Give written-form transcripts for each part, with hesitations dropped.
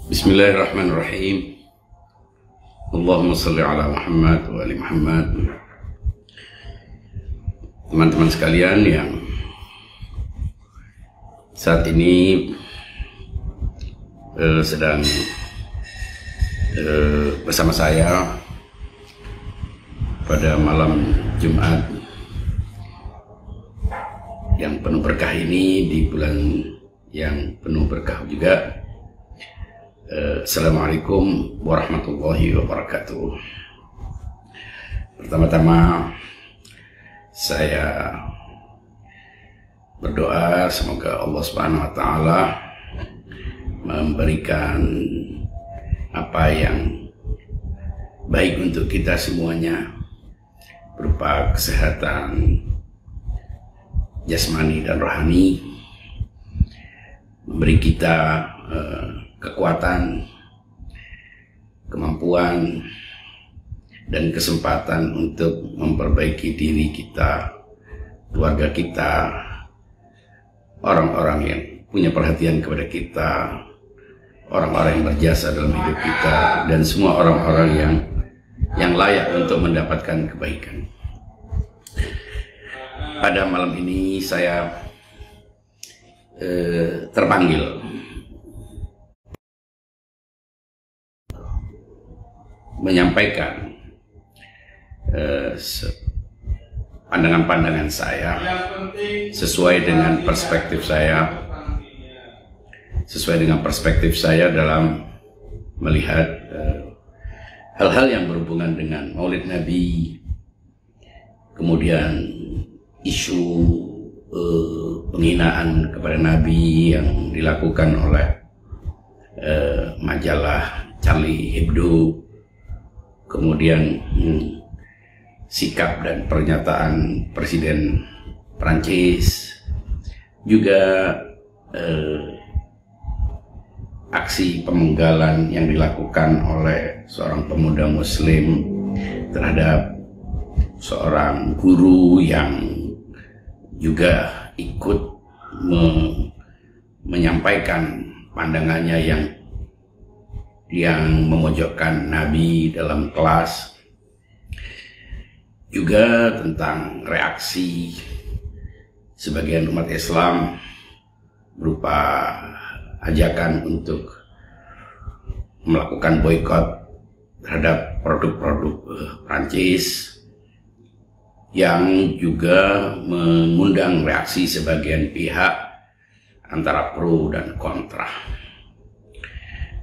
Bismillahirrahmanirrahim. Allahumma salli ala Muhammad wa ali Muhammad. Teman-teman sekalian yang saat ini sedang bersama saya pada malam Jumat yang penuh berkah ini, di bulan yang penuh berkah juga. Assalamualaikum warahmatullahi wabarakatuh. Pertama-tama saya berdoa semoga Allah Subhanahu wa taala memberikan apa yang baik untuk kita semuanya, berupa kesehatan jasmani dan rohani, memberi kita kekuatan, kemampuan, dan kesempatan untuk memperbaiki diri kita, keluarga kita, orang-orang yang punya perhatian kepada kita, orang-orang yang berjasa dalam hidup kita, dan semua orang-orang yang layak untuk mendapatkan kebaikan. Pada malam ini saya terpanggil menyampaikan pandangan-pandangan saya sesuai dengan perspektif saya dalam melihat hal-hal yang berhubungan dengan Maulid Nabi, kemudian isu penghinaan kepada Nabi yang dilakukan oleh majalah Charlie Hebdo, kemudian sikap dan pernyataan Presiden Prancis, juga aksi pemenggalan yang dilakukan oleh seorang pemuda Muslim terhadap seorang guru yang juga ikut menyampaikan pandangannya yang memojokkan Nabi dalam kelas, juga tentang reaksi sebagian umat Islam berupa ajakan untuk melakukan boikot terhadap produk-produk Prancis, yang juga mengundang reaksi sebagian pihak antara pro dan kontra.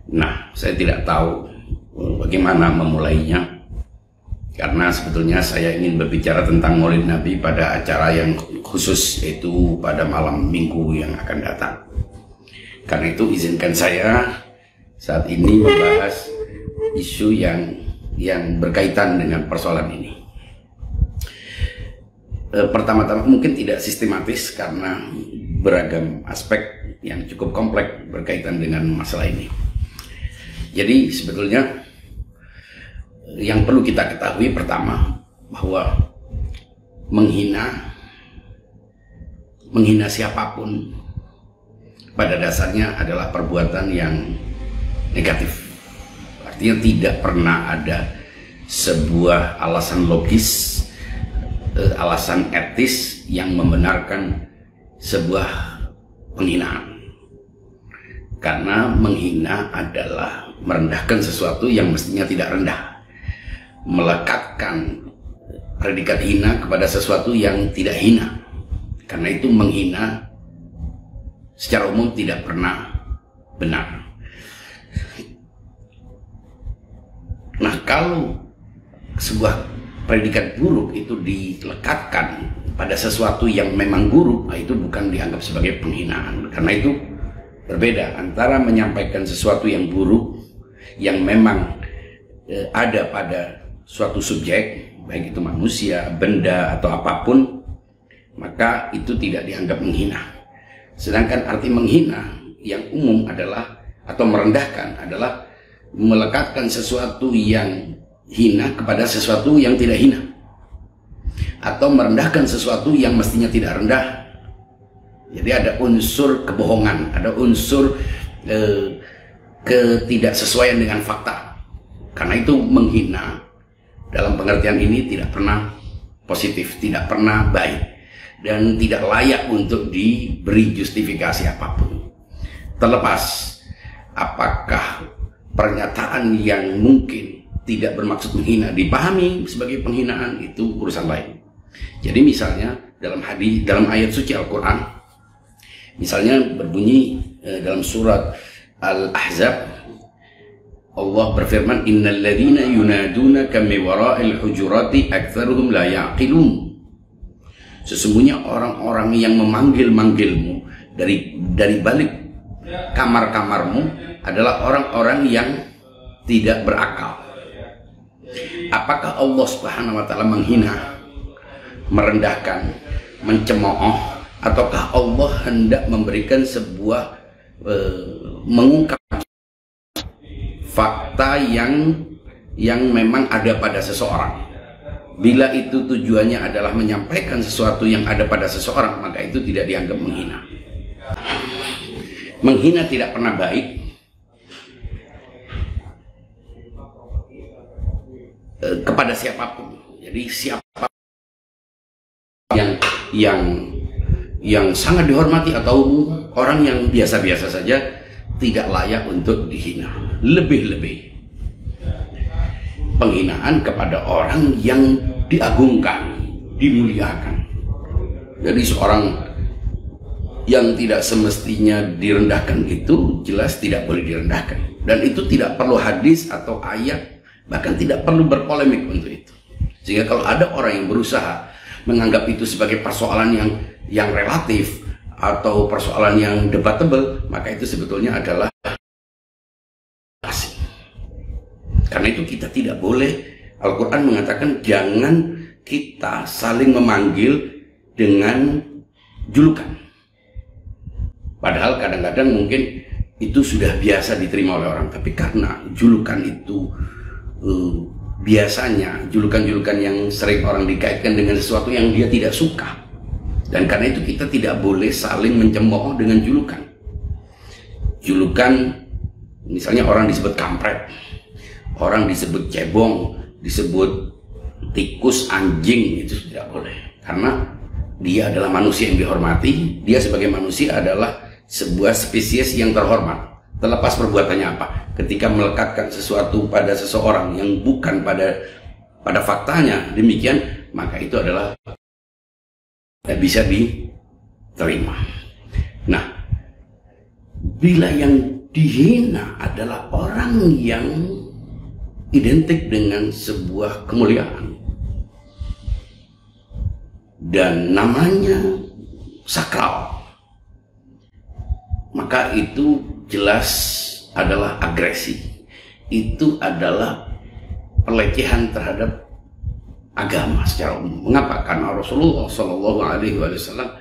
Nah, saya tidak tahu bagaimana memulainya, karena sebetulnya saya ingin berbicara tentang Maulid Nabi pada acara yang khusus, yaitu pada malam Minggu yang akan datang. Karena itu izinkan saya saat ini membahas isu yang berkaitan dengan persoalan ini. Pertama-tama mungkin tidak sistematis karena beragam aspek yang cukup kompleks berkaitan dengan masalah ini. Jadi sebetulnya yang perlu kita ketahui pertama, bahwa menghina siapapun pada dasarnya adalah perbuatan yang negatif. Artinya tidak pernah ada sebuah alasan logis, alasan etis yang membenarkan sebuah penghinaan. Karena menghina adalah merendahkan sesuatu yang mestinya tidak rendah, melekatkan predikat hina kepada sesuatu yang tidak hina. Karena itu menghina secara umum tidak pernah benar. Nah, kalau sebuah predikat buruk itu dilekatkan pada sesuatu yang memang buruk, nah itu bukan dianggap sebagai penghinaan. Karena itu berbeda antara menyampaikan sesuatu yang buruk yang memang ada pada suatu subjek, baik itu manusia, benda, atau apapun, maka itu tidak dianggap menghina. Sedangkan arti menghina yang umum adalah, atau merendahkan adalah melekatkan sesuatu yang hina kepada sesuatu yang tidak hina, atau merendahkan sesuatu yang mestinya tidak rendah. Jadi ada unsur kebohongan, ada unsur ketidaksesuaian dengan fakta. Karena itu menghina dalam pengertian ini tidak pernah positif, tidak pernah baik, dan tidak layak untuk diberi justifikasi apapun. Terlepas apakah pernyataan yang mungkin tidak bermaksud menghina dipahami sebagai penghinaan, itu urusan lain. Jadi misalnya dalam hadis, dalam ayat suci Al-Quran, misalnya berbunyi dalam surat Al-Ahzab, Allah berfirman, innal ladzina yunadunaka min wara'il hujurati aktsaruhum la ya'qilun. Sesungguhnya orang-orang yang memanggil-manggilmu dari balik kamar-kamarmu adalah orang-orang yang tidak berakal. Apakah Allah Subhanahu wa taala menghina, merendahkan, mencemooh, ataukah Allah hendak memberikan sebuah mengungkap fakta yang memang ada pada seseorang? Bila itu tujuannya adalah menyampaikan sesuatu yang ada pada seseorang, maka itu tidak dianggap menghina. Menghina tidak pernah baik. Kepada siapapun. Jadi siapa yang sangat dihormati atau orang yang biasa-biasa saja tidak layak untuk dihina. Lebih-lebih penghinaan kepada orang yang diagungkan, dimuliakan. Jadi seorang yang tidak semestinya direndahkan itu jelas tidak boleh direndahkan. Dan itu tidak perlu hadis atau ayat, bahkan tidak perlu berpolemik untuk itu. Sehingga kalau ada orang yang berusaha menganggap itu sebagai persoalan yang relatif atau persoalan yang debatable, maka itu sebetulnya adalah asing. Karena itu kita tidak boleh, Al-Quran mengatakan jangan kita saling memanggil dengan julukan. Padahal kadang-kadang mungkin itu sudah biasa diterima oleh orang, tapi karena julukan itu biasanya julukan-julukan yang sering orang dikaitkan dengan sesuatu yang dia tidak suka, dan karena itu kita tidak boleh saling mencemooh dengan julukan. Julukan, misalnya orang disebut kampret, orang disebut cebong, disebut tikus, anjing, itu tidak boleh. Karena dia adalah manusia yang dihormati, dia sebagai manusia adalah sebuah spesies yang terhormat. Terlepas perbuatannya apa, ketika melekatkan sesuatu pada seseorang yang bukan pada faktanya demikian, maka itu adalah tidak bisa diterima. Nah, bila yang dihina adalah orang yang identik dengan sebuah kemuliaan dan namanya sakral, maka itu jelas adalah agresi. Itu adalah pelecehan terhadap agama secara umum. Mengapa? Karena Rasulullah Shallallahu Alaihi Wasallam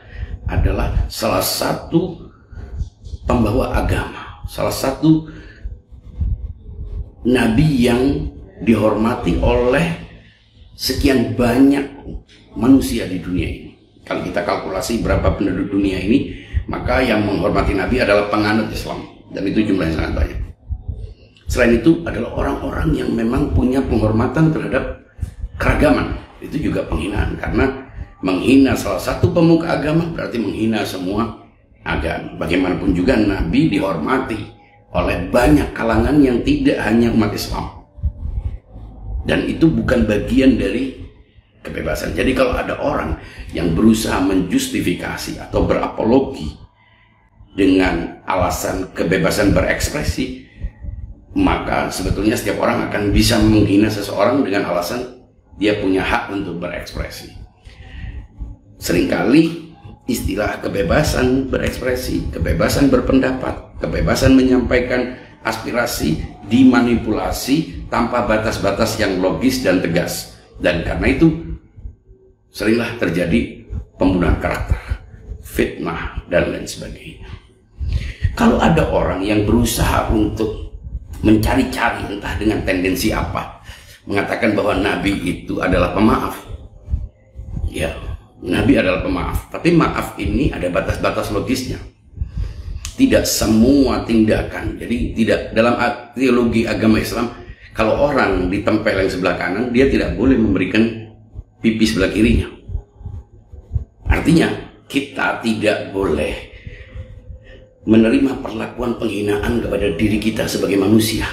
adalah salah satu pembawa agama, salah satu nabi yang dihormati oleh sekian banyak manusia di dunia ini. Kalau kita kalkulasi berapa penduduk dunia ini, maka yang menghormati nabi adalah penganut Islam, dan itu jumlahnya sangat banyak. Selain itu adalah orang-orang yang memang punya penghormatan terhadap keragaman. Itu juga penghinaan, karena menghina salah satu pemuka agama berarti menghina semua agama. Bagaimanapun juga nabi dihormati oleh banyak kalangan yang tidak hanya umat Islam, dan itu bukan bagian dari kebebasan. Jadi kalau ada orang yang berusaha menjustifikasi atau berapologi dengan alasan kebebasan berekspresi, maka sebetulnya setiap orang akan bisa menghina seseorang dengan alasan dia punya hak untuk berekspresi. Seringkali istilah kebebasan berekspresi, kebebasan berpendapat, kebebasan menyampaikan aspirasi dimanipulasi tanpa batas-batas yang logis dan tegas, dan karena itu seringlah terjadi pembunuhan karakter, fitnah, dan lain sebagainya. Kalau ada orang yang berusaha untuk mencari-cari entah dengan tendensi apa mengatakan bahwa Nabi itu adalah pemaaf. Ya, Nabi adalah pemaaf. Tapi maaf ini ada batas-batas logisnya. Tidak semua tindakan. Jadi tidak dalam teologi agama Islam, kalau orang ditempel yang sebelah kanan, dia tidak boleh memberikan pipi sebelah kirinya. Artinya kita tidak boleh menerima perlakuan penghinaan kepada diri kita sebagai manusia.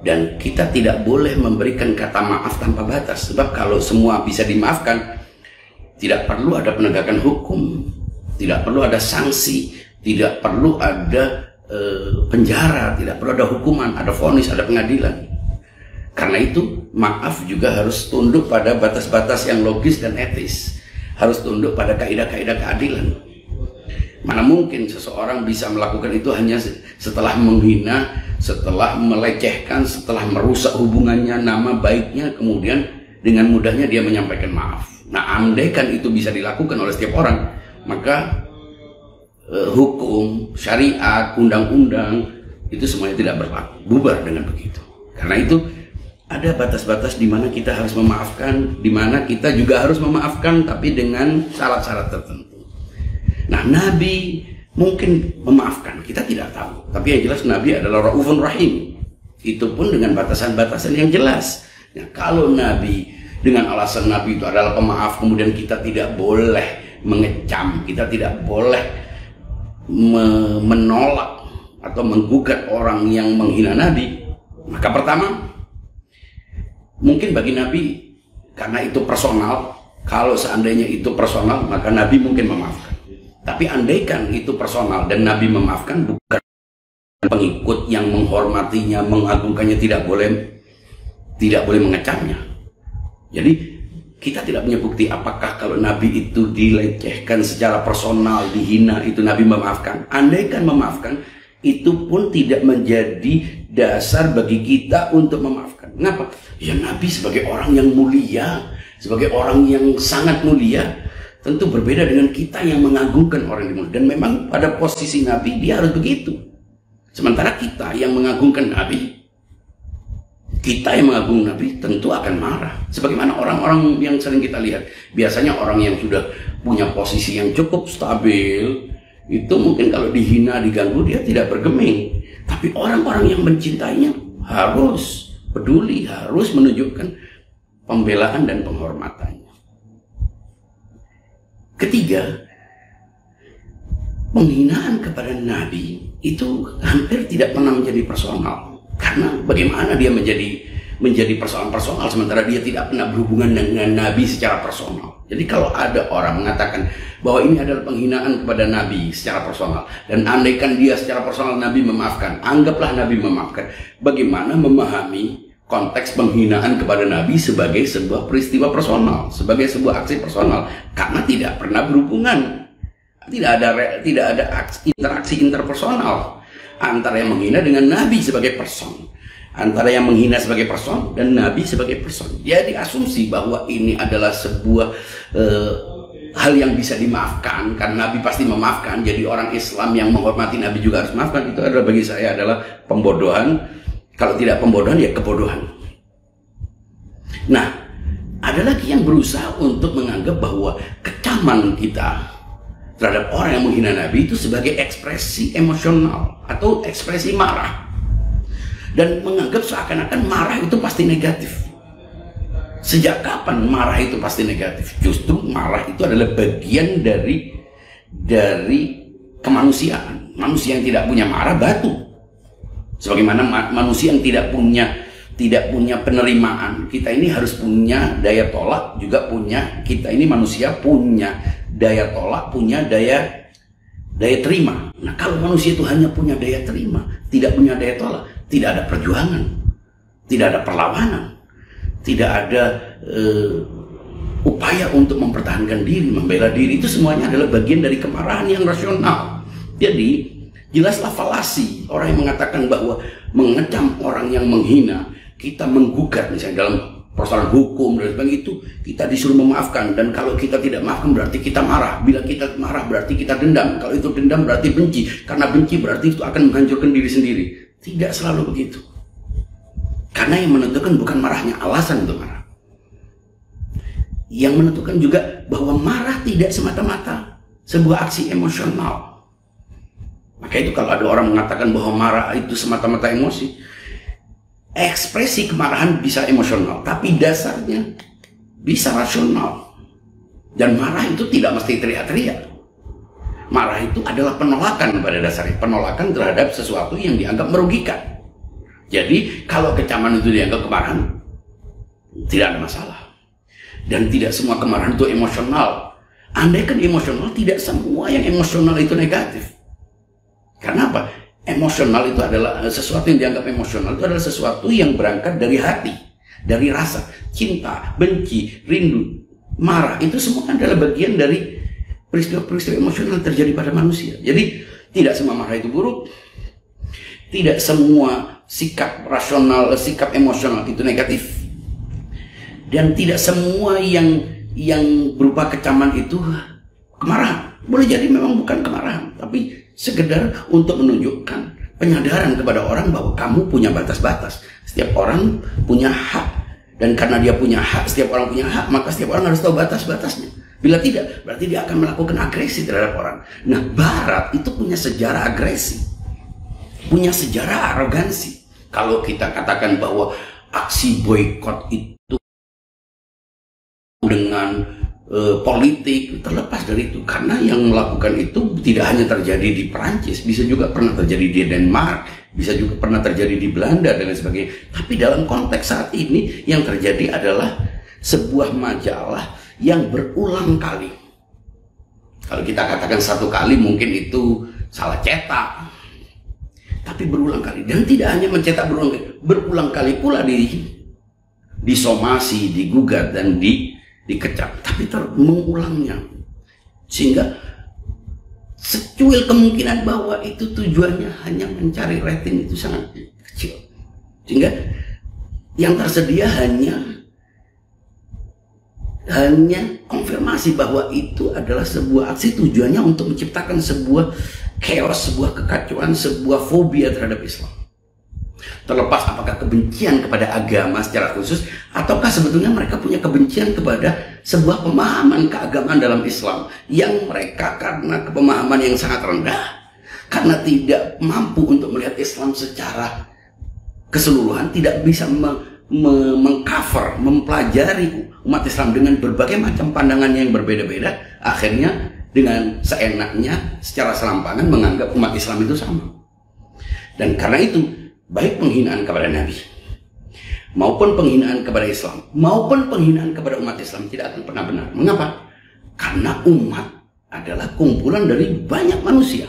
Dan kita tidak boleh memberikan kata maaf tanpa batas. Sebab kalau semua bisa dimaafkan, tidak perlu ada penegakan hukum, tidak perlu ada sanksi, tidak perlu ada penjara, tidak perlu ada hukuman, ada vonis, ada pengadilan. Karena itu maaf juga harus tunduk pada batas-batas yang logis dan etis. Harus tunduk pada kaidah-kaidah keadilan. Mana mungkin seseorang bisa melakukan itu hanya setelah menghina, setelah melecehkan, setelah merusak hubungannya, nama baiknya, kemudian dengan mudahnya dia menyampaikan maaf. Nah, andaikan itu bisa dilakukan oleh setiap orang, maka hukum, syariat, undang-undang itu semuanya tidak berlaku, bubar dengan begitu. Karena itu ada batas-batas di mana kita harus memaafkan, di mana kita juga harus memaafkan, tapi dengan syarat-syarat tertentu. Nah, Nabi mungkin memaafkan, kita tidak tahu. Tapi yang jelas Nabi adalah Raufun Rahim. Itu pun dengan batasan-batasan yang jelas. Nah, kalau Nabi dengan alasan Nabi itu adalah pemaaf, kemudian kita tidak boleh mengecam, kita tidak boleh menolak atau menggugat orang yang menghina Nabi, maka pertama, mungkin bagi Nabi, karena itu personal, kalau seandainya itu personal, maka Nabi mungkin memaafkan. Tapi andaikan itu personal dan Nabi memaafkan, bukan pengikut yang menghormatinya, mengagungkannya tidak boleh mengecamnya. Jadi kita tidak punya bukti apakah kalau Nabi itu dilecehkan secara personal, dihina, itu Nabi memaafkan. Andaikan memaafkan, itu pun tidak menjadi dasar bagi kita untuk memaafkan. Kenapa? Ya, Nabi sebagai orang yang mulia, sebagai orang yang sangat mulia, tentu berbeda dengan kita yang mengagungkan orang yang mulia. Dan memang pada posisi Nabi dia harus begitu. Sementara kita yang mengagungkan Nabi, kita yang mengagungkan Nabi tentu akan marah. Sebagaimana orang-orang yang sering kita lihat, biasanya orang yang sudah punya posisi yang cukup stabil, itu mungkin kalau dihina, diganggu, dia tidak bergeming. Tapi orang-orang yang mencintainya harus peduli, harus menunjukkan pembelaan dan penghormatannya. Ketiga, penghinaan kepada Nabi itu hampir tidak pernah menjadi personal. Karena bagaimana dia menjadi persoalan personal sementara dia tidak pernah berhubungan dengan Nabi secara personal. Jadi kalau ada orang mengatakan bahwa ini adalah penghinaan kepada Nabi secara personal, dan andaikan dia secara personal Nabi memaafkan, anggaplah Nabi memaafkan. Bagaimana memahami konteks penghinaan kepada Nabi sebagai sebuah peristiwa personal, sebagai sebuah aksi personal, karena tidak pernah berhubungan, tidak ada interaksi interpersonal antara yang menghina dengan Nabi sebagai person, antara yang menghina sebagai person dan Nabi sebagai person. Jadi asumsi bahwa ini adalah sebuah hal yang bisa dimaafkan karena Nabi pasti memaafkan, jadi orang Islam yang menghormati Nabi juga harus maafkan, itu adalah bagi saya adalah pembodohan. Kalau tidak pembodohan ya kebodohan. Nah, ada lagi yang berusaha untuk menganggap bahwa kecaman kita terhadap orang yang menghina Nabi itu sebagai ekspresi emosional atau ekspresi marah, dan menganggap seakan-akan marah itu pasti negatif. Sejak kapan marah itu pasti negatif? Justru marah itu adalah bagian dari kemanusiaan. Manusia yang tidak punya marah batu. Sebagaimana manusia yang tidak punya penerimaan, kita ini harus punya daya tolak, juga kita ini manusia punya daya tolak, punya daya terima. Nah, kalau manusia itu hanya punya daya terima, tidak punya daya tolak, tidak ada perjuangan, tidak ada perlawanan, tidak ada upaya untuk mempertahankan diri, membela diri, itu semuanya adalah bagian dari kemarahan yang rasional. Jadi jelaslah falasi orang yang mengatakan bahwa mengecam orang yang menghina, kita menggugat misalnya dalam persoalan hukum dan sebagainya, itu kita disuruh memaafkan, dan kalau kita tidak maafkan berarti kita marah, bila kita marah berarti kita dendam, kalau itu dendam berarti benci, karena benci berarti itu akan menghancurkan diri sendiri. Tidak selalu begitu. Karena yang menentukan bukan marahnya, alasan untuk marah. Yang menentukan juga bahwa marah tidak semata-mata sebuah aksi emosional. Maka itu kalau ada orang mengatakan bahwa marah itu semata-mata emosi, ekspresi kemarahan bisa emosional, tapi dasarnya bisa rasional. Dan marah itu tidak mesti teriak-teriak. Marah itu adalah penolakan pada dasarnya, penolakan terhadap sesuatu yang dianggap merugikan. Jadi kalau kecaman itu dianggap kemarahan, tidak ada masalah. Dan tidak semua kemarahan itu emosional. Andai kan emosional, tidak semua yang emosional itu negatif. Karena apa? Emosional itu adalah sesuatu yang dianggap emosional itu adalah sesuatu yang berangkat dari hati, dari rasa, cinta, benci, rindu, marah. Itu semua adalah bagian dari peristiwa-peristiwa emosional yang terjadi pada manusia. Jadi tidak semua marah itu buruk, tidak semua sikap rasional, sikap emosional itu negatif, dan tidak semua yang berupa kecaman itu kemarahan. Boleh jadi memang bukan kemarahan, tapi sekedar untuk menunjukkan penyadaran kepada orang bahwa kamu punya batas-batas. Setiap orang punya hak, dan karena dia punya hak, setiap orang punya hak, maka setiap orang harus tahu batas-batasnya. Bila tidak, berarti dia akan melakukan agresi terhadap orang. Nah, Barat itu punya sejarah agresi, punya sejarah arogansi. Kalau kita katakan bahwa aksi boikot itu dengan politik, terlepas dari itu, karena yang melakukan itu tidak hanya terjadi di Perancis, bisa juga pernah terjadi di Denmark, bisa juga pernah terjadi di Belanda dan lain sebagainya. Tapi dalam konteks saat ini yang terjadi adalah sebuah majalah yang berulang kali. Kalau kita katakan satu kali mungkin itu salah cetak, tapi berulang kali. Dan tidak hanya mencetak berulang kali pula disomasi, digugat dan dikecam, tapi mengulangnya, sehingga secuil kemungkinan bahwa itu tujuannya hanya mencari rating itu sangat kecil, sehingga yang tersedia hanya konfirmasi bahwa itu adalah sebuah aksi tujuannya untuk menciptakan sebuah chaos, sebuah kekacauan, sebuah fobia terhadap Islam. Terlepas apakah kebencian kepada agama secara khusus, ataukah sebetulnya mereka punya kebencian kepada sebuah pemahaman keagamaan dalam Islam yang mereka karena kepemahaman yang sangat rendah, karena tidak mampu untuk melihat Islam secara keseluruhan, tidak bisa mengcover, mempelajari umat Islam dengan berbagai macam pandangan yang berbeda-beda, akhirnya dengan seenaknya secara serampangan menganggap umat Islam itu sama. Dan karena itu, baik penghinaan kepada Nabi maupun penghinaan kepada Islam maupun penghinaan kepada umat Islam tidak akan pernah benar. Mengapa? Karena umat adalah kumpulan dari banyak manusia,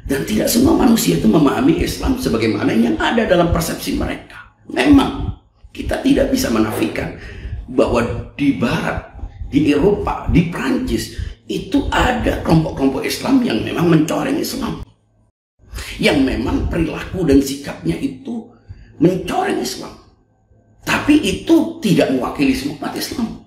dan tidak semua manusia itu memahami Islam sebagaimana yang ada dalam persepsi mereka. Memang kita tidak bisa menafikan bahwa di Barat, di Eropa, di Prancis itu ada kelompok-kelompok Islam yang memang mencoreng Islam, yang memang perilaku dan sikapnya itu mencoreng Islam. Tapi itu tidak mewakili semua umat Islam.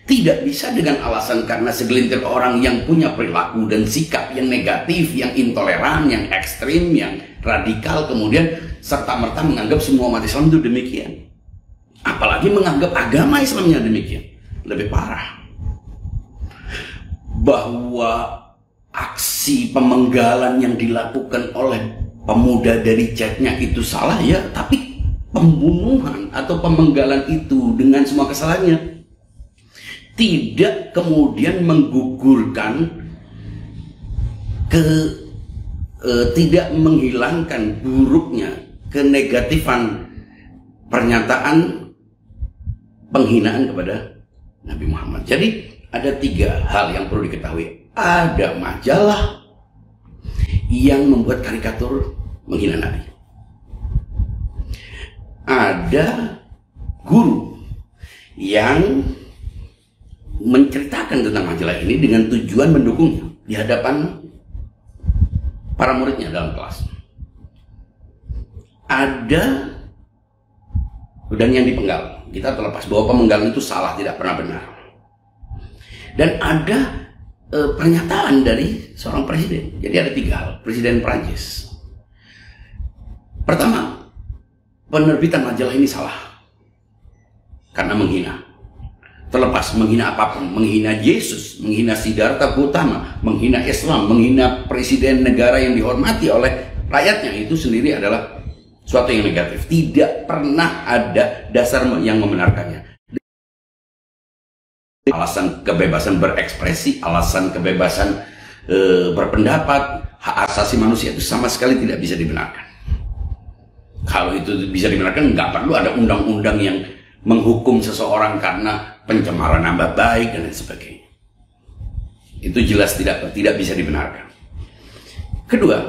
Tidak bisa dengan alasan karena segelintir orang yang punya perilaku dan sikap yang negatif, yang intoleran, yang ekstrim, yang radikal, kemudian serta-merta menganggap semua umat Islam itu demikian. Apalagi menganggap agama Islamnya demikian. Lebih parah, bahwa aksi pemenggalan yang dilakukan oleh pemuda dari chatnya itu salah, ya, tapi pembunuhan atau pemenggalan itu dengan semua kesalahannya tidak kemudian menggugurkan tidak menghilangkan buruknya kenegatifan pernyataan penghinaan kepada Nabi Muhammad. Jadi ada 3 hal yang perlu diketahui. Ada majalah yang membuat karikatur menghina Nabi. Ada guru yang menceritakan tentang majalah ini dengan tujuan mendukungnya di hadapan para muridnya dalam kelas. Ada, dan yang dipenggal. Kita terlepas bahwa pemenggalan itu salah, tidak pernah benar. Dan ada pernyataan dari seorang presiden. Jadi ada 3 hal. Presiden Prancis. Pertama, penerbitan majalah ini salah karena menghina. Terlepas menghina apapun, menghina Yesus, menghina Siddhartha Gautama, menghina Islam, menghina presiden negara yang dihormati oleh rakyatnya, itu sendiri adalah suatu yang negatif. Tidak pernah ada dasar yang membenarkannya. Alasan kebebasan berekspresi, alasan kebebasan berpendapat, hak asasi manusia itu sama sekali tidak bisa dibenarkan. Kalau itu bisa dibenarkan, nggak perlu ada undang-undang yang menghukum seseorang karena pencemaran nama baik dan lain sebagainya. Itu jelas tidak bisa dibenarkan. Kedua,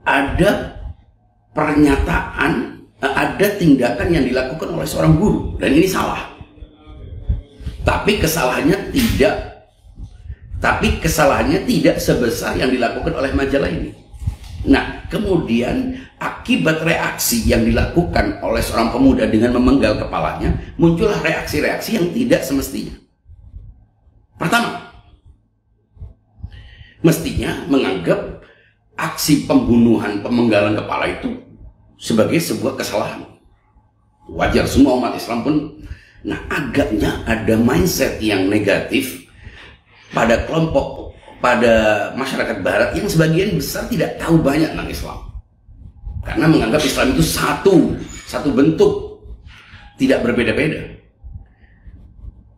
ada pernyataan, ada tindakan yang dilakukan oleh seorang guru, dan ini salah. Tapi kesalahannya tidak sebesar yang dilakukan oleh majalah ini. Nah, kemudian akibat reaksi yang dilakukan oleh seorang pemuda dengan memenggal kepalanya, muncullah reaksi-reaksi yang tidak semestinya. Pertama, mestinya menganggap aksi pembunuhan, pemenggalan kepala itu sebagai sebuah kesalahan. Wajar, semua umat Islam pun. Nah, agaknya ada mindset yang negatif pada kelompok, pada masyarakat barat yang sebagian besar tidak tahu banyak tentang Islam. Karena menganggap Islam itu satu bentuk, tidak berbeda-beda.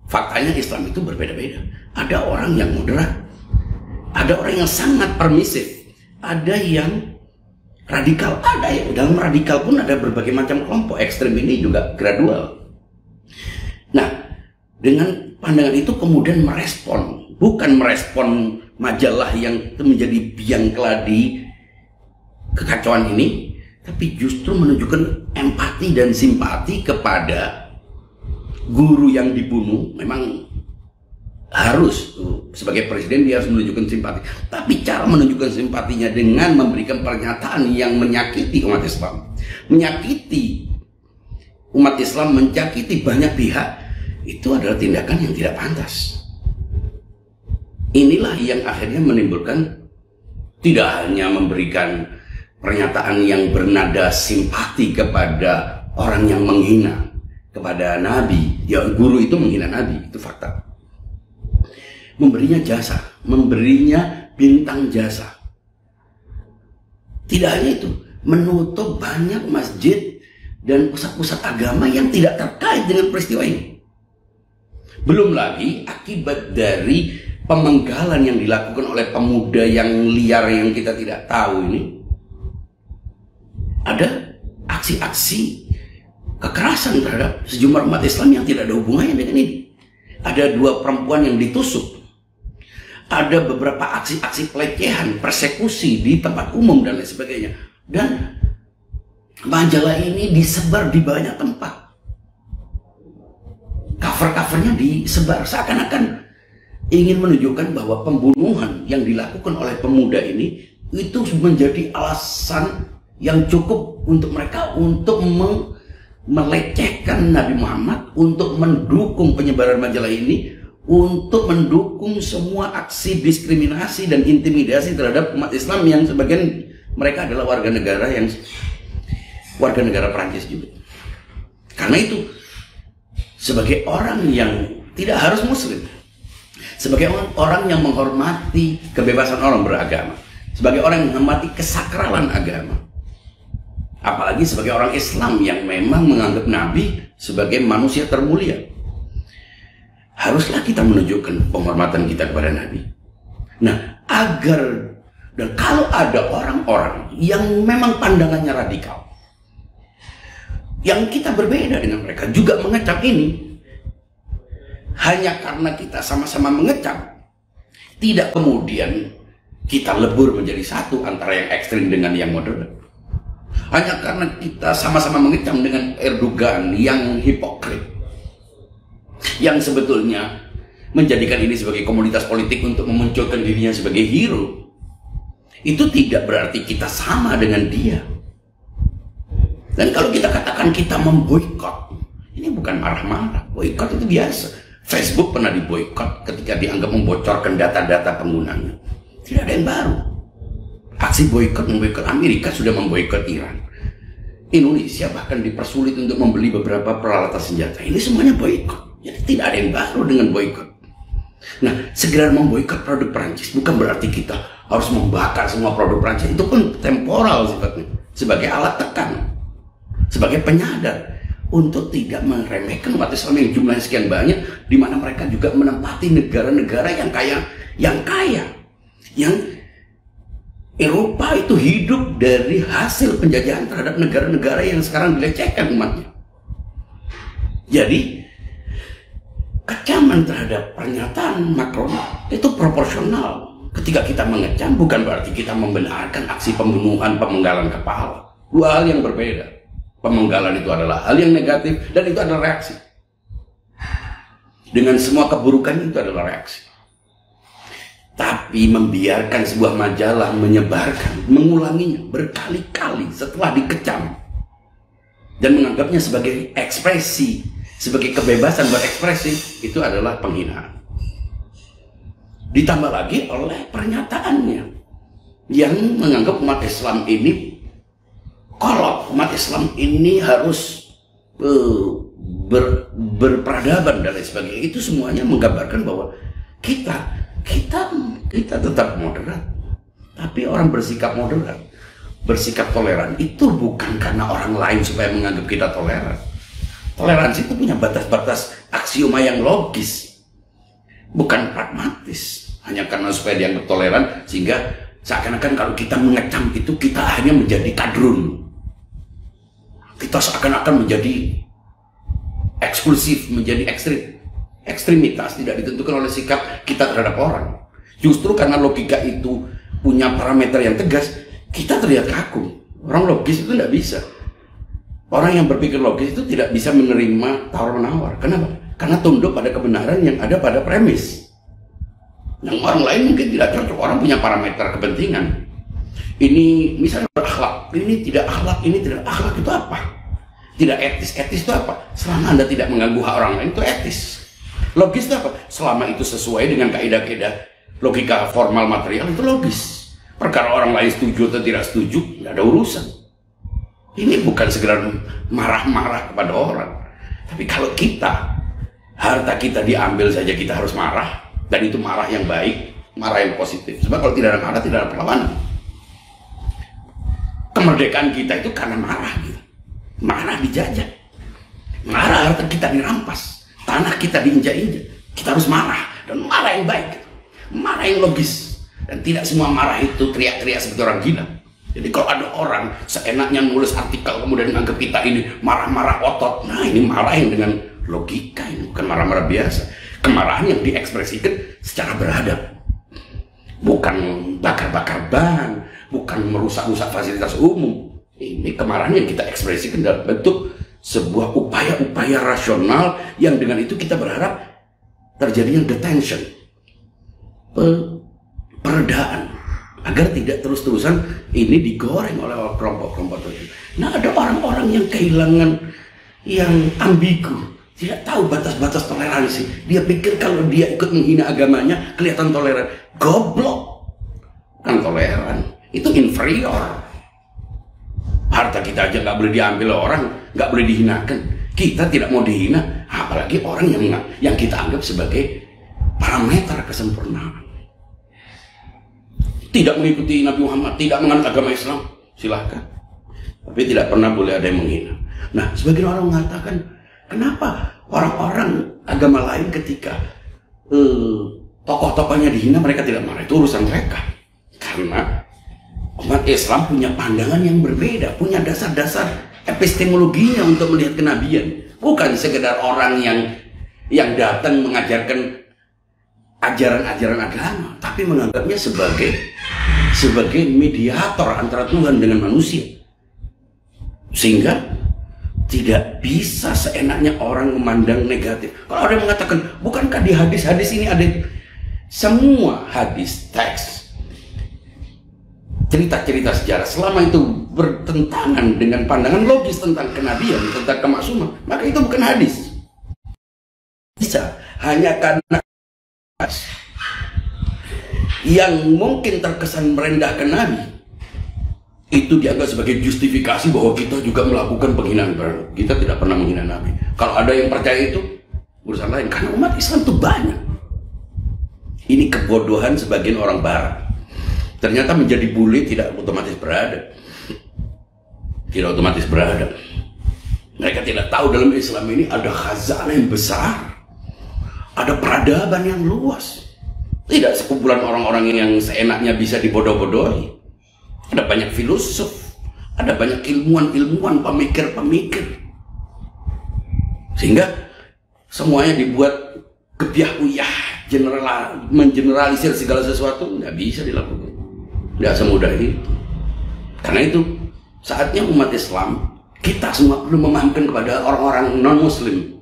Faktanya Islam itu berbeda-beda. Ada orang yang moderat, ada orang yang sangat permisif, ada yang radikal, ada yang dalam radikal pun ada berbagai macam kelompok. Ekstrem ini juga gradual. Nah, dengan pandangan itu kemudian merespon, bukan merespon majalah yang menjadi biang keladi kekacauan ini, tapi justru menunjukkan empati dan simpati kepada guru yang dibunuh. Memang harus, sebagai presiden dia harus menunjukkan simpati, tapi cara menunjukkan simpatinya dengan memberikan pernyataan yang menyakiti umat Islam, menyakiti umat Islam, menyakiti banyak pihak, itu adalah tindakan yang tidak pantas. Inilah yang akhirnya menimbulkan, tidak hanya memberikan pernyataan yang bernada simpati kepada orang yang menghina kepada Nabi, ya guru itu menghina Nabi, itu fakta. Memberinya jasa, memberinya bintang jasa. Tidak hanya itu, menutup banyak masjid dan pusat-pusat agama yang tidak terkait dengan peristiwa ini. Belum lagi akibat dari pemenggalan yang dilakukan oleh pemuda yang liar yang kita tidak tahu ini. Ada aksi-aksi kekerasan terhadap sejumlah umat Islam yang tidak ada hubungannya dengan ini. Ada 2 perempuan yang ditusuk. Ada beberapa aksi-aksi pelecehan, persekusi di tempat umum dan lain sebagainya. Dan majalah ini disebar di banyak tempat. Cover-covernya disebar seakan-akan ingin menunjukkan bahwa pembunuhan yang dilakukan oleh pemuda ini itu menjadi alasan yang cukup untuk mereka untuk melecehkan Nabi Muhammad, untuk mendukung penyebaran majalah ini, untuk mendukung semua aksi diskriminasi dan intimidasi terhadap umat Islam yang sebagian mereka adalah warga negara Perancis juga. Karena itu, sebagai orang yang tidak harus muslim, sebagai orang yang menghormati kebebasan orang beragama, sebagai orang yang menghormati kesakralan agama, apalagi sebagai orang Islam yang memang menganggap Nabi sebagai manusia termulia, haruslah kita menunjukkan penghormatan kita kepada Nabi. Nah, dan kalau ada orang-orang yang memang pandangannya radikal, yang kita berbeda dengan mereka juga mengecap ini, hanya karena kita sama-sama mengecap, tidak kemudian kita lebur menjadi satu antara yang ekstrim dengan yang moderat. Hanya karena kita sama-sama mengecam dengan Erdogan yang hipokrit, yang sebetulnya menjadikan ini sebagai komunitas politik untuk memunculkan dirinya sebagai hero, itu tidak berarti kita sama dengan dia. Dan kalau kita katakan kita memboikot, ini bukan marah-marah. Boikot itu biasa. Facebook pernah diboikot ketika dianggap membocorkan data-data penggunanya. Tidak ada yang baru. Aksi memboikot Amerika sudah memboikot Iran. Indonesia bahkan dipersulit untuk membeli beberapa peralatan senjata. Ini semuanya boikot. Jadi tidak ada yang baru dengan boikot. Nah, segera memboikot produk Prancis bukan berarti kita harus membakar semua produk Prancis. Itu pun temporal sifatnya, sebagai alat tekan, sebagai penyadar untuk tidak meremehkan umat Islam yang jumlahnya sekian banyak, di mana mereka juga menempati negara-negara yang kaya, yang Eropa itu hidup dari hasil penjajahan terhadap negara-negara yang sekarang dilecehkan umatnya. Jadi kecaman terhadap pernyataan Macron itu proporsional. Ketika kita mengecam bukan berarti kita membenarkan aksi pembunuhan, pemenggalan kepala. Dua hal yang berbeda. Pemenggalan itu adalah hal yang negatif dan itu adalah reaksi. Dengan semua keburukan itu adalah reaksi. Tapi membiarkan sebuah majalah menyebarkan, mengulanginya berkali-kali setelah dikecam dan menganggapnya sebagai ekspresi, sebagai kebebasan berekspresi, itu adalah penghinaan. Ditambah lagi oleh pernyataannya yang menganggap umat Islam ini kolot, umat Islam ini harus berperadaban dan lain sebagainya. Itu semuanya menggambarkan bahwa kita tetap moderat, tapi orang bersikap moderat, bersikap toleran itu bukan karena orang lain supaya menganggap kita toleran. Toleransi itu punya batas-batas aksioma yang logis, bukan pragmatis, hanya karena supaya dianggap toleran sehingga seakan-akan kalau kita mengecam itu kita hanya menjadi kadrun, kita seakan-akan menjadi eksklusif, menjadi ekstremitas tidak ditentukan oleh sikap kita terhadap orang. Justru karena logika itu punya parameter yang tegas, kita terlihat kaku. Orang logis itu tidak bisa. Orang yang berpikir logis itu tidak bisa menerima tawar-menawar. Kenapa? Karena tunduk pada kebenaran yang ada pada premis. Yang orang lain mungkin tidak cocok. Orang punya parameter kepentingan. Ini misalnya berakhlak, ini tidak akhlak, ini tidak akhlak, itu apa? Tidak etis. Etis itu apa? Selama Anda tidak mengganggu hak orang lain, itu etis. Logis itu apa? Selama itu sesuai dengan kaidah-kaidah logika formal material, itu logis. Perkara orang lain setuju atau tidak setuju, tidak ada urusan. Ini bukan segera marah-marah kepada orang. Tapi kalau harta kita diambil saja kita harus marah, dan itu marah yang baik, marah yang positif. Sebab kalau tidak ada marah, tidak ada perlawanan. Kemerdekaan kita itu karena marah gitu. Marah dijajah, marah harta kita dirampas, tanah kita diinjak-injak. Kita harus marah, dan marah yang baik gitu. Marah yang logis, dan tidak semua marah itu teriak-teriak seperti orang gila. Jadi kalau ada orang seenaknya nulis artikel kemudian menganggap kita ini marah-marah otot, nah ini marah yang dengan logika, ini bukan marah-marah biasa. Kemarahan yang diekspresikan secara beradab, bukan bakar-bakar ban, bukan merusak-rusak fasilitas umum. Ini kemarahan yang kita ekspresikan dalam bentuk sebuah upaya-upaya rasional yang dengan itu kita berharap terjadinya detention, peredaan, agar tidak terus-terusan ini digoreng oleh kelompok-kelompok tertentu. Nah, ada orang-orang yang kehilangan, yang ambigu, tidak tahu batas-batas toleransi. Dia pikir kalau dia ikut menghina agamanya kelihatan toleran. Goblok, kan toleran itu inferior. Harta kita aja nggak boleh diambil orang, nggak boleh dihinakan. Kita tidak mau dihina, apalagi orang yang kita anggap sebagai parameter kesempurnaan. Tidak mengikuti Nabi Muhammad, tidak menganut agama Islam, silahkan. Tapi tidak pernah boleh ada yang menghina. Nah, sebagian orang mengatakan, kenapa orang-orang agama lain ketika tokoh-tokohnya dihina mereka tidak marah? Itu urusan mereka. Karena umat Islam punya pandangan yang berbeda, punya dasar-dasar epistemologinya untuk melihat kenabian. Bukan sekedar orang yang datang mengajarkan ajaran-ajaran agama, tapi menganggapnya sebagai mediator antara Tuhan dengan manusia. Sehingga tidak bisa seenaknya orang memandang negatif. Kalau ada yang mengatakan, bukankah di hadis-hadis ini ada semua hadis, teks, cerita-cerita sejarah, selama itu bertentangan dengan pandangan logis tentang kenabian, tentang kemaksuman, maka itu bukan hadis. Bisa hanya karena yang mungkin terkesan merendahkan Nabi, itu dianggap sebagai justifikasi bahwa kita juga melakukan penghinaan terhadap. Kita tidak pernah menghina Nabi. Kalau ada yang percaya itu urusan lain, karena umat Islam itu banyak. Ini kebodohan sebagian orang Barat. Ternyata menjadi bule tidak otomatis beradab. Tidak otomatis beradab. Mereka tidak tahu dalam Islam ini ada khazanah yang besar, ada peradaban yang luas. Tidak sekumpulan orang-orang yang seenaknya bisa dibodoh-bodohi. Ada banyak filosof, ada banyak ilmuwan-ilmuwan, pemikir-pemikir. Sehingga semuanya dibuat kebiah-uyah, mengeneralisir segala sesuatu, nggak bisa dilakukan. Nggak semudah itu. Karena itu, saatnya umat Islam, kita semua perlu memahamkan kepada orang-orang non-muslim,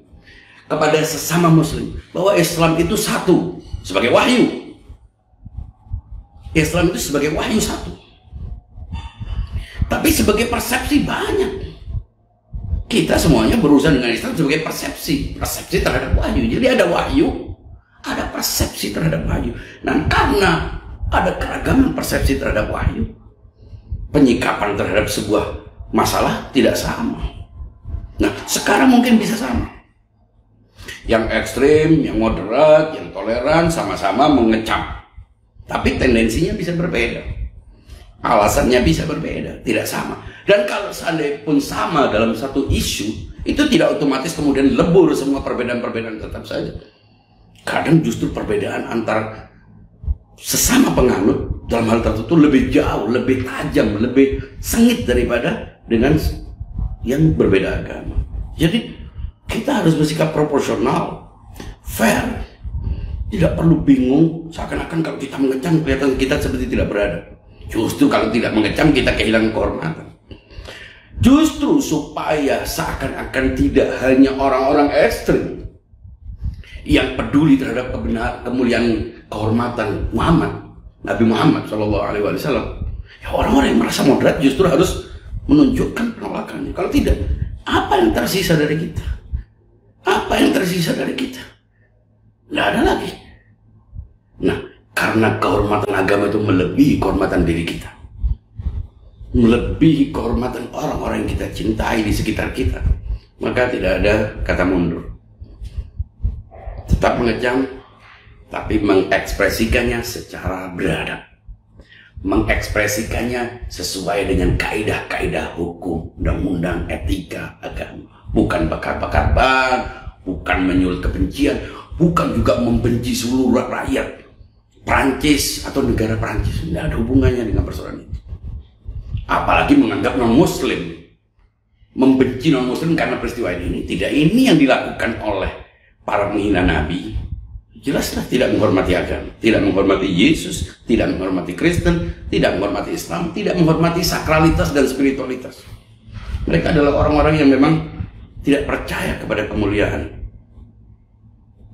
kepada sesama muslim, bahwa Islam itu satu, sebagai wahyu. Islam itu sebagai wahyu satu. Tapi sebagai persepsi banyak. Kita semuanya berurusan dengan Islam sebagai persepsi terhadap wahyu. Jadi ada wahyu, ada persepsi terhadap wahyu. Dan karena ada keragaman persepsi terhadap wahyu, penyikapan terhadap sebuah masalah tidak sama. Nah, sekarang mungkin bisa sama. Yang ekstrim, yang moderat, yang toleran, sama-sama mengecam. Tapi tendensinya bisa berbeda. Alasannya bisa berbeda, tidak sama. Dan kalau seandainya pun sama dalam satu isu, itu tidak otomatis kemudian lebur semua perbedaan-perbedaan, tetap saja. Kadang justru perbedaan antar sesama penganut dalam hal tertentu lebih jauh, lebih tajam, lebih sengit daripada dengan yang berbeda agama. Jadi kita harus bersikap proporsional, fair. Tidak perlu bingung, seakan-akan kalau kita mengecam kelihatan kita seperti tidak beradab. Justru kalau tidak mengecam kita kehilangan kehormatan. Justru supaya seakan-akan tidak hanya orang-orang ekstrim yang peduli terhadap kemuliaan kehormatan Nabi Muhammad SAW. Ya, orang-orang yang merasa moderat justru harus menunjukkan penolakannya. Kalau tidak, apa yang tersisa dari kita? Apa yang tersisa dari kita? Nggak ada lagi. Nah, karena kehormatan agama itu melebihi kehormatan diri kita, melebihi kehormatan orang-orang yang kita cintai di sekitar kita, maka tidak ada kata mundur. Tetap mengecam, tapi mengekspresikannya secara beradab, mengekspresikannya sesuai dengan kaidah-kaidah hukum, undang-undang, etika, agama. Bukan bakar-bakar ban, bukan menyulut kebencian, bukan juga membenci seluruh rakyat Prancis atau negara Prancis. Tidak ada hubungannya dengan persoalan itu. Apalagi menganggap non-muslim, membenci non-muslim karena peristiwa ini. Tidak, ini yang dilakukan oleh para penghina Nabi. Jelaslah tidak menghormati agama, tidak menghormati Yesus, tidak menghormati Kristen, tidak menghormati Islam, tidak menghormati sakralitas dan spiritualitas. Mereka adalah orang-orang yang memang tidak percaya kepada kemuliaan,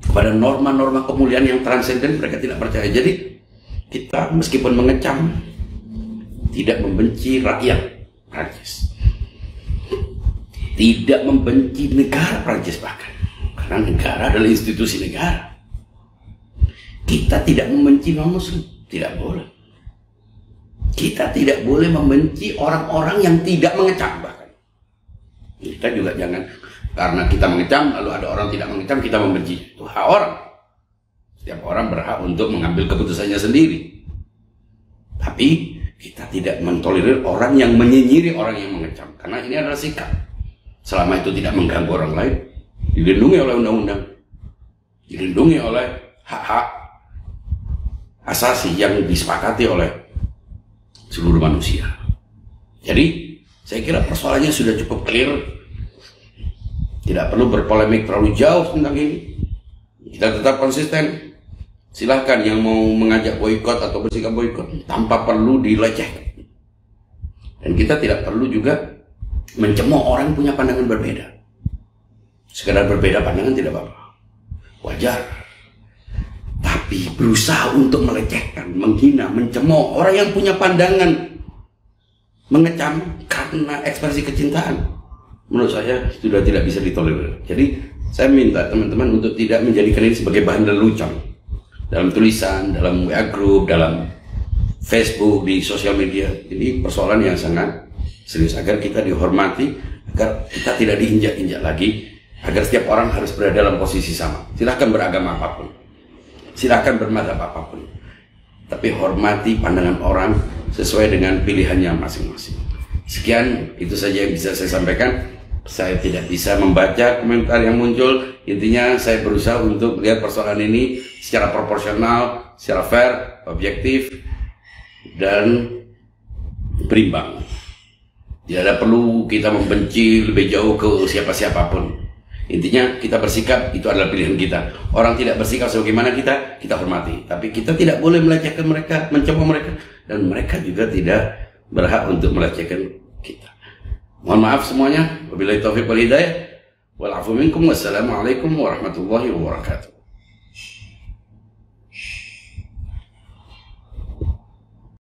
kepada norma-norma kemuliaan yang transenden. Mereka tidak percaya. Jadi kita meskipun mengecam, tidak membenci rakyat Prancis, tidak membenci negara Prancis bahkan, karena negara adalah institusi negara. Kita tidak membenci non-muslim, tidak boleh. Kita tidak boleh membenci orang-orang yang tidak mengecam bahkan. Kita juga jangan karena kita mengecam, lalu ada orang tidak mengecam, kita membenci. Itu hak orang. Setiap orang berhak untuk mengambil keputusannya sendiri. Tapi kita tidak mentolerir orang yang menyinyiri orang yang mengecam. Karena ini adalah sikap. Selama itu tidak mengganggu orang lain, dilindungi oleh undang-undang, dilindungi oleh hak-hak asasi yang disepakati oleh seluruh manusia. Jadi saya kira persoalannya sudah cukup clear. Tidak perlu berpolemik terlalu jauh tentang ini. Kita tetap konsisten. Silahkan yang mau mengajak boikot atau bersikap boikot tanpa perlu dilecehkan. Dan kita tidak perlu juga mencemooh orang yang punya pandangan berbeda. Sekedar berbeda pandangan tidak apa-apa, wajar. Tapi berusaha untuk melecehkan, menghina, mencemooh orang yang punya pandangan, mengecam karena ekspresi kecintaan, menurut saya sudah tidak bisa ditolerir. Jadi saya minta teman-teman untuk tidak menjadikan ini sebagai bahan lelucon dalam tulisan, dalam WA group, dalam Facebook, di sosial media. Ini persoalan yang sangat serius, agar kita dihormati, agar kita tidak diinjak-injak lagi, agar setiap orang harus berada dalam posisi sama. Silahkan beragama apapun, silahkan bermadzhab apapun, tapi hormati pandangan orang sesuai dengan pilihannya masing-masing. Sekian, itu saja yang bisa saya sampaikan. Saya tidak bisa membaca komentar yang muncul. Intinya saya berusaha untuk melihat persoalan ini secara proporsional, secara fair, objektif, dan berimbang. Tidak ada perlu kita membenci lebih jauh ke siapa-siapapun. Intinya kita bersikap, itu adalah pilihan kita. Orang tidak bersikap sebagaimana kita hormati. Tapi kita tidak boleh melecehkan mereka, mencoba mereka, dan mereka juga tidak berhak untuk melecehkan kita. Mohon maaf semuanya. Wabillahi taufiq wal hidayah. Wal afu minkum. Wassalamualaikum warahmatullahi wabarakatuh.